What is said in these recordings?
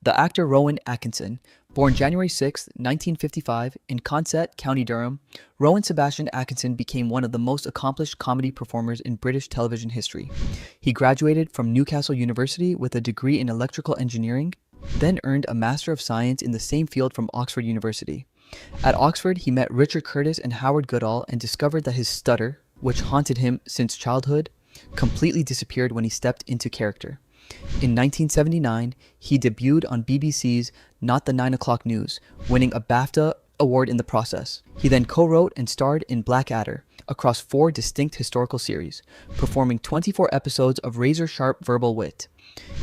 The actor Rowan Atkinson, born January 6, 1955, in Consett, County Durham, Rowan Sebastian Atkinson became one of the most accomplished comedy performers in British television history. He graduated from Newcastle University with a degree in electrical engineering, then earned a Master of Science in the same field from Oxford University. At Oxford, he met Richard Curtis and Howard Goodall and discovered that his stutter, which haunted him since childhood, completely disappeared when he stepped into character. In 1979, he debuted on BBC's Not the 9 O'Clock News, winning a BAFTA award in the process. He then co-wrote and starred in Blackadder across 4 distinct historical series, performing 24 episodes of razor-sharp verbal wit.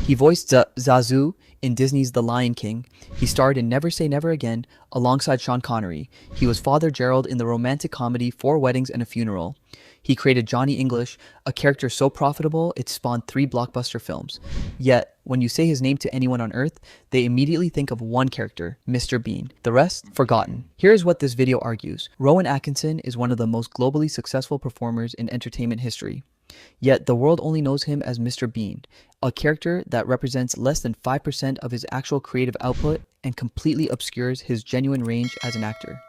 He voiced Zazu in Disney's The Lion King. He starred in Never Say Never Again alongside Sean Connery. He was Father Gerald in the romantic comedy 4 Weddings and a Funeral. He created Johnny English, a character so profitable it spawned 3 blockbuster films. Yet, when you say his name to anyone on Earth, they immediately think of one character, MrBean. The rest, forgotten. Here's what this video argues. Rowan Atkinson is one of the most globally successful performers in entertainment history. Yet the world only knows him as MrBean, a character that represents less than 5% of his actual creative output and completely obscures his genuine range as an actor.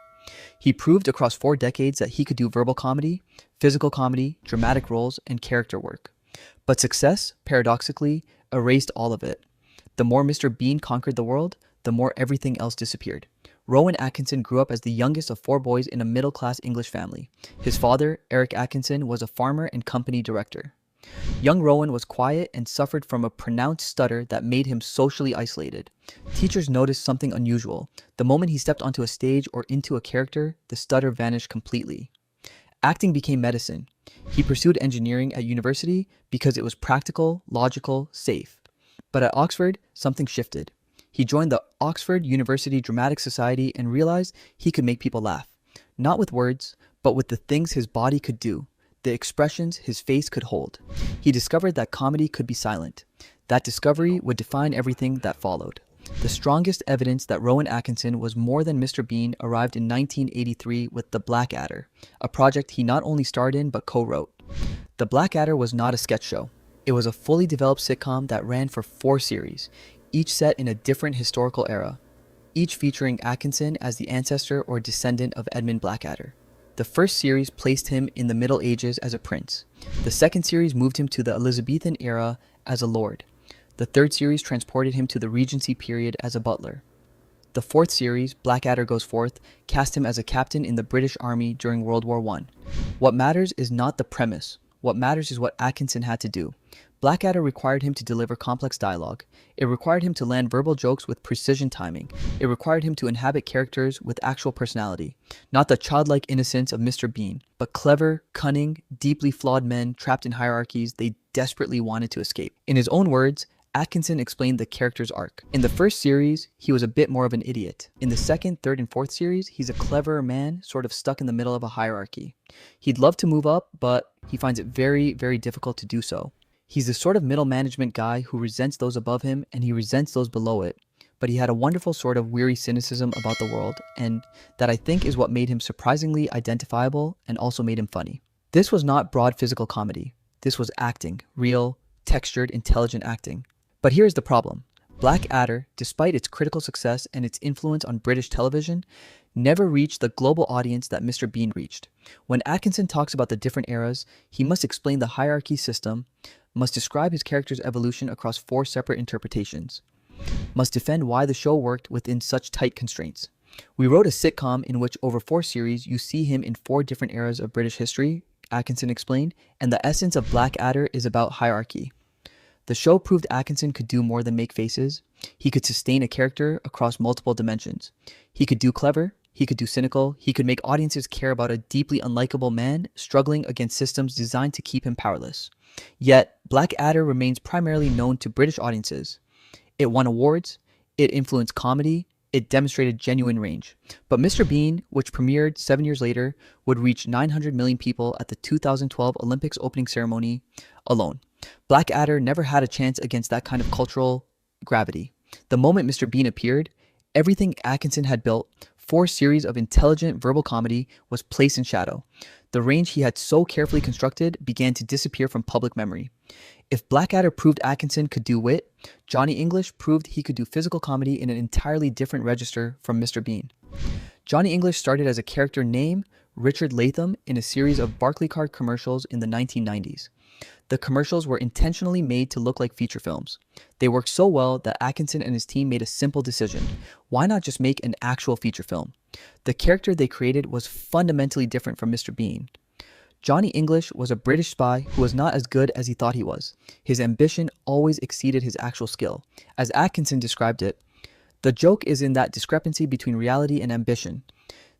He proved across 4 decades that he could do verbal comedy, physical comedy, dramatic roles, and character work. But success, paradoxically, erased all of it. The more MrBean conquered the world, the more everything else disappeared. Rowan Atkinson grew up as the youngest of 4 boys in a middle-class English family. His father, Eric Atkinson, was a farmer and company director. Young Rowan was quiet and suffered from a pronounced stutter that made him socially isolated. Teachers noticed something unusual. The moment he stepped onto a stage or into a character, the stutter vanished completely. Acting became medicine. He pursued engineering at university because it was practical, logical, safe. But at Oxford, something shifted. He joined the Oxford University Dramatic Society and realized he could make people laugh. Not with words, but with the things his body could do, the expressions his face could hold. He discovered that comedy could be silent. That discovery would define everything that followed. The strongest evidence that Rowan Atkinson was more than MrBean arrived in 1983 with The Blackadder, a project he not only starred in but co-wrote. The Blackadder was not a sketch show. It was a fully developed sitcom that ran for 4 series, each set in a different historical era, each featuring Atkinson as the ancestor or descendant of Edmund Blackadder. The first series placed him in the Middle Ages as a prince. The second series moved him to the Elizabethan era as a lord. The third series transported him to the Regency period as a butler. The fourth series, Blackadder Goes Forth, cast him as a captain in the British Army during World War I. What matters is not the premise. What matters is what Atkinson had to do. Blackadder required him to deliver complex dialogue. It required him to land verbal jokes with precision timing. It required him to inhabit characters with actual personality. Not the childlike innocence of MrBean, but clever, cunning, deeply flawed men trapped in hierarchies they desperately wanted to escape. In his own words, Atkinson explained the character's arc. In the first series, he was a bit more of an idiot. In the second, third, and fourth series, he's a cleverer man, sort of stuck in the middle of a hierarchy. He'd love to move up, but he finds it very, very difficult to do so. He's the sort of middle management guy who resents those above him and he resents those below it. But he had a wonderful sort of weary cynicism about the world, and that I think is what made him surprisingly identifiable and also made him funny. This was not broad physical comedy. This was acting, real, textured, intelligent acting. But here's the problem. Blackadder, despite its critical success and its influence on British television, never reached the global audience that MrBean reached. When Atkinson talks about the different eras, he must explain the hierarchy system, must describe his character's evolution across 4 separate interpretations, must defend why the show worked within such tight constraints. We wrote a sitcom in which over 4 series you see him in 4 different eras of British history, Atkinson explained, and the essence of Blackadder is about hierarchy. The show proved Atkinson could do more than make faces. He could sustain a character across multiple dimensions. He could do clever, he could do cynical, he could make audiences care about a deeply unlikable man struggling against systems designed to keep him powerless. Yet, Blackadder remains primarily known to British audiences. It won awards, it influenced comedy, it demonstrated genuine range. But MrBean, which premiered 7 years later, would reach 900 million people at the 2012 Olympics opening ceremony alone. Blackadder never had a chance against that kind of cultural gravity. The moment MrBean appeared, everything Atkinson had built, 4 series of intelligent verbal comedy, was placed in shadow. The range he had so carefully constructed began to disappear from public memory. If Blackadder proved Atkinson could do wit, Johnny English proved he could do physical comedy in an entirely different register from Mr. Bean. Johnny English started as a character named Richard Latham in a series of Barclaycard commercials in the 1990s. The commercials were intentionally made to look like feature films. They worked so well that Atkinson and his team made a simple decision. Why not just make an actual feature film? The character they created was fundamentally different from Mr. Bean. Johnny English was a British spy who was not as good as he thought he was. His ambition always exceeded his actual skill. As Atkinson described it, the joke is in that discrepancy between reality and ambition.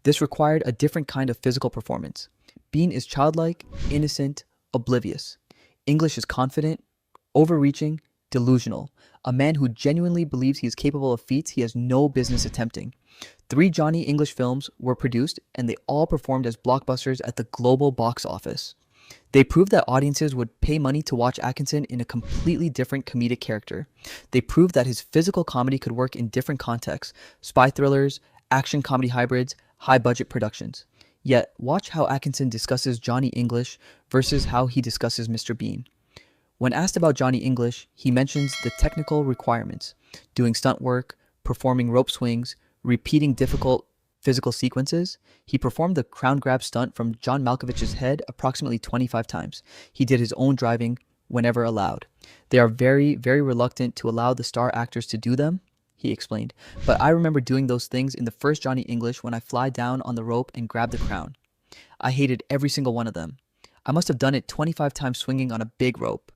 This required a different kind of physical performance. Bean is childlike, innocent, oblivious. English is confident, overreaching, delusional, a man who genuinely believes he is capable of feats he has no business attempting. 3 Johnny English films were produced, and they all performed as blockbusters at the global box office. They proved that audiences would pay money to watch Atkinson in a completely different comedic character. They proved that his physical comedy could work in different contexts: spy thrillers, action comedy hybrids, high-budget productions. Yet, watch how Atkinson discusses Johnny English versus how he discusses Mr. Bean. When asked about Johnny English, he mentions the technical requirements: doing stunt work, performing rope swings, repeating difficult physical sequences. He performed the crown grab stunt from John Malkovich's head approximately 25 times. He did his own driving whenever allowed. They are very, very reluctant to allow the star actors to do them, he explained. But I remember doing those things in the first Johnny English when I fly down on the rope and grab the crown. I hated every single one of them. I must have done it 25 times swinging on a big rope.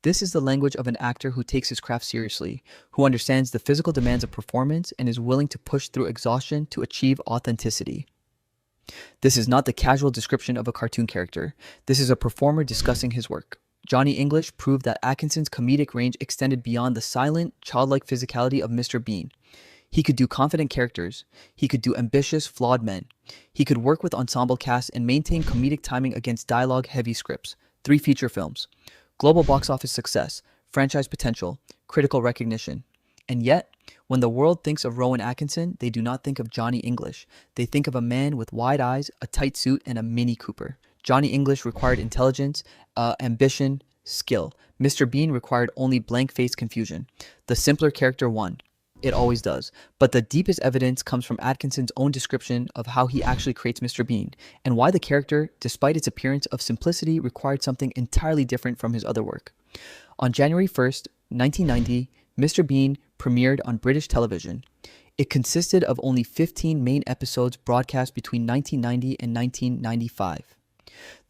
This is the language of an actor who takes his craft seriously, who understands the physical demands of performance and is willing to push through exhaustion to achieve authenticity. This is not the casual description of a cartoon character. This is a performer discussing his work. Johnny English proved that Atkinson's comedic range extended beyond the silent, childlike physicality of Mr. Bean. He could do confident characters. He could do ambitious, flawed men. He could work with ensemble casts and maintain comedic timing against dialogue-heavy scripts. 3 feature films. Global box office success, franchise potential, critical recognition. And yet, when the world thinks of Rowan Atkinson, they do not think of Johnny English. They think of a man with wide eyes, a tight suit, and a Mini Cooper. Johnny English required intelligence, ambition, skill. Mr. Bean required only blank-faced confusion. The simpler character won. It always does. But the deepest evidence comes from Atkinson's own description of how he actually creates Mr. Bean, and why the character, despite its appearance of simplicity, required something entirely different from his other work. On January 1st, 1990, Mr. Bean premiered on British television. It consisted of only 15 main episodes broadcast between 1990 and 1995.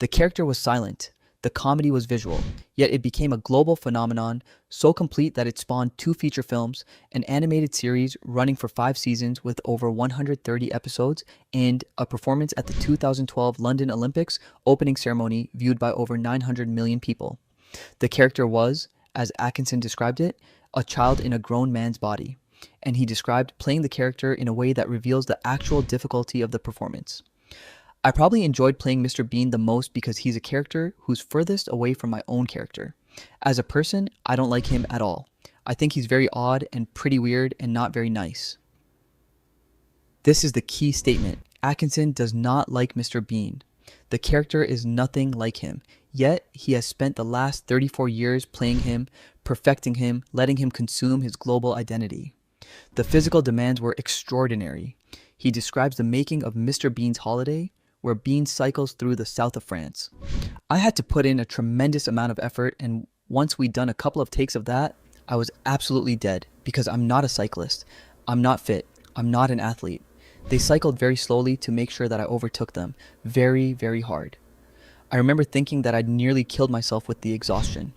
The character was silent. The comedy was visual, yet it became a global phenomenon, so complete that it spawned 2 feature films, an animated series running for 5 seasons with over 130 episodes, and a performance at the 2012 London Olympics opening ceremony viewed by over 900 million people. The character was, as Atkinson described it, a child in a grown man's body, and he described playing the character in a way that reveals the actual difficulty of the performance. I probably enjoyed playing Mr. Bean the most because he's a character who's furthest away from my own character. As a person, I don't like him at all. I think he's very odd and pretty weird and not very nice. This is the key statement. Atkinson does not like Mr. Bean. The character is nothing like him, yet he has spent the last 34 years playing him, perfecting him, letting him consume his global identity. The physical demands were extraordinary. He describes the making of Mr. Bean's holiday, where Bean cycles through the south of France. I had to put in a tremendous amount of effort, and once we'd done a couple of takes of that, I was absolutely dead because I'm not a cyclist. I'm not fit. I'm not an athlete. They cycled very slowly to make sure that I overtook them. Very, very hard. I remember thinking that I'd nearly killed myself with the exhaustion.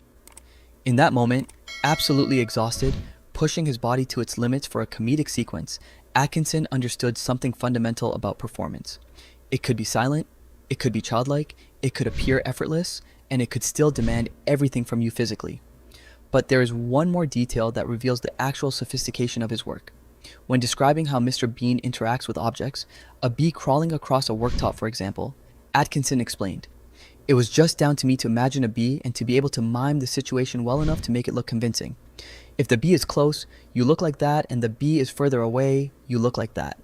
In that moment, absolutely exhausted, pushing his body to its limits for a comedic sequence, Atkinson understood something fundamental about performance. It could be silent, it could be childlike, it could appear effortless, and it could still demand everything from you physically. But there is one more detail that reveals the actual sophistication of his work. When describing how Mr. Bean interacts with objects, a bee crawling across a worktop, for example, Atkinson explained, "It was just down to me to imagine a bee and to be able to mime the situation well enough to make it look convincing. If the bee is close, you look like that, and the bee is further away, you look like that."